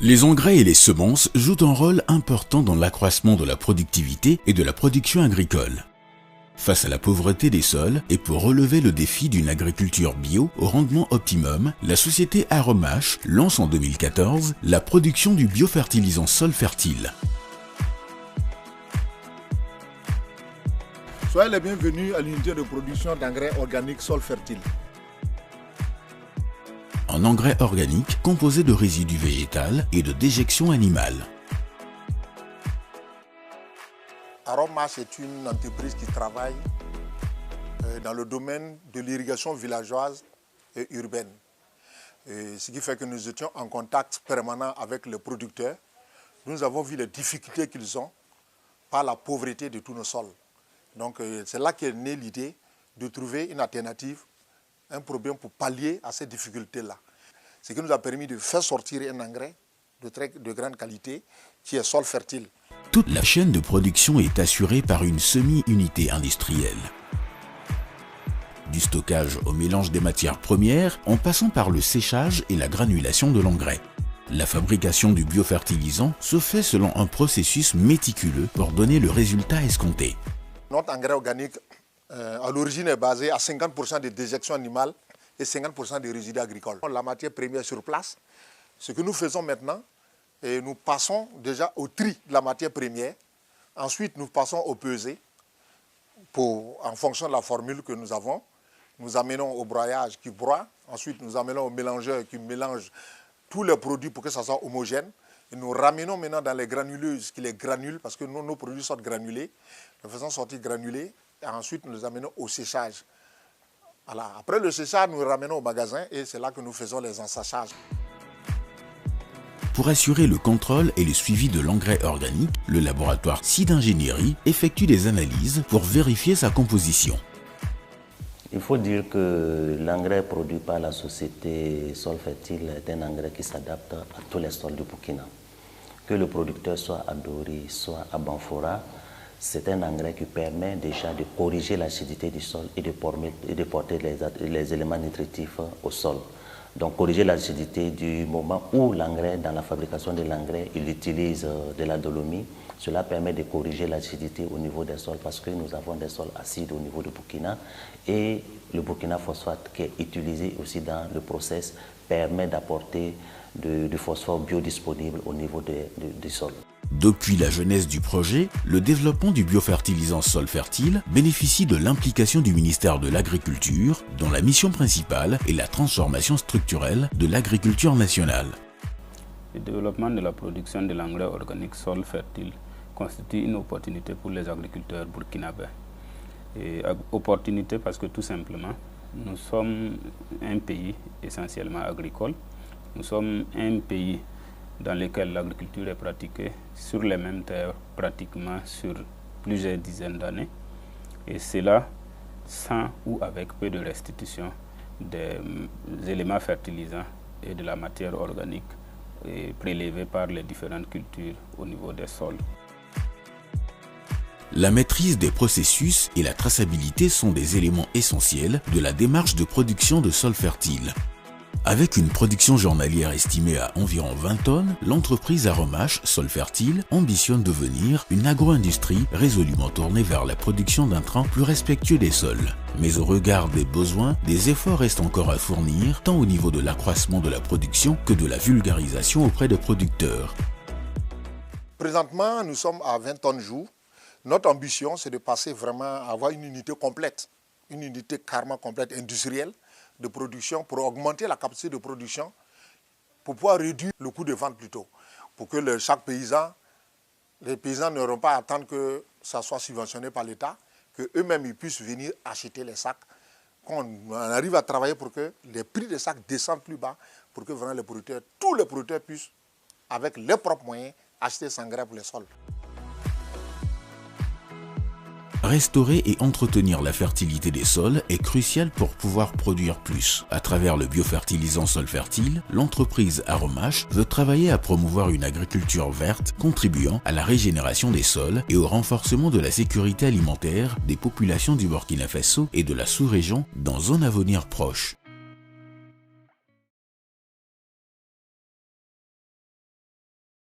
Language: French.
Les engrais et les semences jouent un rôle important dans l'accroissement de la productivité et de la production agricole. Face à la pauvreté des sols et pour relever le défi d'une agriculture bio au rendement optimum, la société Aromache lance en 2014 la production du biofertilisant Sol Fertile. Soyez les bienvenus à l'unité de production d'engrais organiques Sol Fertile. Un engrais organique composé de résidus végétaux et de déjections animales. Aromache est une entreprise qui travaille dans le domaine de l'irrigation villageoise et urbaine. Ce qui fait que nous étions en contact permanent avec les producteurs. Nous avons vu les difficultés qu'ils ont par la pauvreté de tous nos sols. Donc c'est là qu'est née l'idée de trouver une alternative, un problème pour pallier à ces difficultés-là. Ce qui nous a permis de faire sortir un engrais de grande qualité qui est Sol Fertile. Toute la chaîne de production est assurée par une semi-unité industrielle. Du stockage au mélange des matières premières, en passant par le séchage et la granulation de l'engrais. La fabrication du biofertilisant se fait selon un processus méticuleux pour donner le résultat escompté. Notre engrais organique, à l'origine, est basé à 50% de déjections animales et 50% de résidus agricoles. La matière première sur place, ce que nous faisons maintenant, et nous passons déjà au tri de la matière première. Ensuite, nous passons au pesé en fonction de la formule que nous avons. Nous amenons au broyage qui broie. Ensuite, nous amenons au mélangeur qui mélange tous les produits pour que ça soit homogène. Et nous ramenons maintenant dans les granuleuses qui les granulent parce que nos produits sont granulés. Nous faisons sortir granulés et ensuite nous les amenons au séchage. Voilà. Après le séchage, nous ramenons au magasin et c'est là que nous faisons les ensachages. Pour assurer le contrôle et le suivi de l'engrais organique, le laboratoire SID Ingénierie effectue des analyses pour vérifier sa composition. Il faut dire que l'engrais produit par la société Sol Fertile est un engrais qui s'adapte à tous les sols du Burkina. Que le producteur soit à Dori, soit à Banfora, c'est un engrais qui permet déjà de corriger l'acidité du sol et de porter les éléments nutritifs au sol. Donc corriger l'acidité du moment où l'engrais, dans la fabrication de l'engrais, il utilise de la dolomie. Cela permet de corriger l'acidité au niveau des sols parce que nous avons des sols acides au niveau du Burkina et le Burkina phosphate qui est utilisé aussi dans le process permet d'apporter du phosphore biodisponible au niveau du sol. Depuis la jeunesse du projet, le développement du biofertilisant Sol Fertile bénéficie de l'implication du ministère de l'Agriculture, dont la mission principale est la transformation structurelle de l'agriculture nationale. Le développement de la production de l'engrais organique Sol Fertile constitue une opportunité pour les agriculteurs burkinabés. Et opportunité parce que tout simplement, nous sommes un pays essentiellement agricole. Nous sommes un pays dans lequel l'agriculture est pratiquée sur les mêmes terres pratiquement sur plusieurs dizaines d'années. Et cela sans ou avec peu de restitution des éléments fertilisants et de la matière organique prélevés par les différentes cultures au niveau des sols. La maîtrise des processus et la traçabilité sont des éléments essentiels de la démarche de production de Sol Fertile. Avec une production journalière estimée à environ 20 tonnes, l'entreprise Aromache Sol Fertile ambitionne devenir une agro-industrie résolument tournée vers la production d'intrants plus respectueux des sols. Mais au regard des besoins, des efforts restent encore à fournir, tant au niveau de l'accroissement de la production que de la vulgarisation auprès des producteurs. Présentement, nous sommes à 20 tonnes jour. Notre ambition, c'est de passer vraiment à avoir une unité complète, une unité carrément complète industrielle de production pour augmenter la capacité de production, pour pouvoir réduire le coût de vente plutôt, pour que chaque paysan, les paysans n'auront pas à attendre que ça soit subventionné par l'État, qu'eux-mêmes ils puissent venir acheter les sacs, qu'on arrive à travailler pour que les prix des sacs descendent plus bas, pour que vraiment les producteurs, tous les producteurs puissent, avec leurs propres moyens, acheter sans engrais pour les sols. Restaurer et entretenir la fertilité des sols est crucial pour pouvoir produire plus. À travers le biofertilisant Sol Fertile, l'entreprise Aromache veut travailler à promouvoir une agriculture verte contribuant à la régénération des sols et au renforcement de la sécurité alimentaire des populations du Burkina Faso et de la sous-région dans un avenir proche.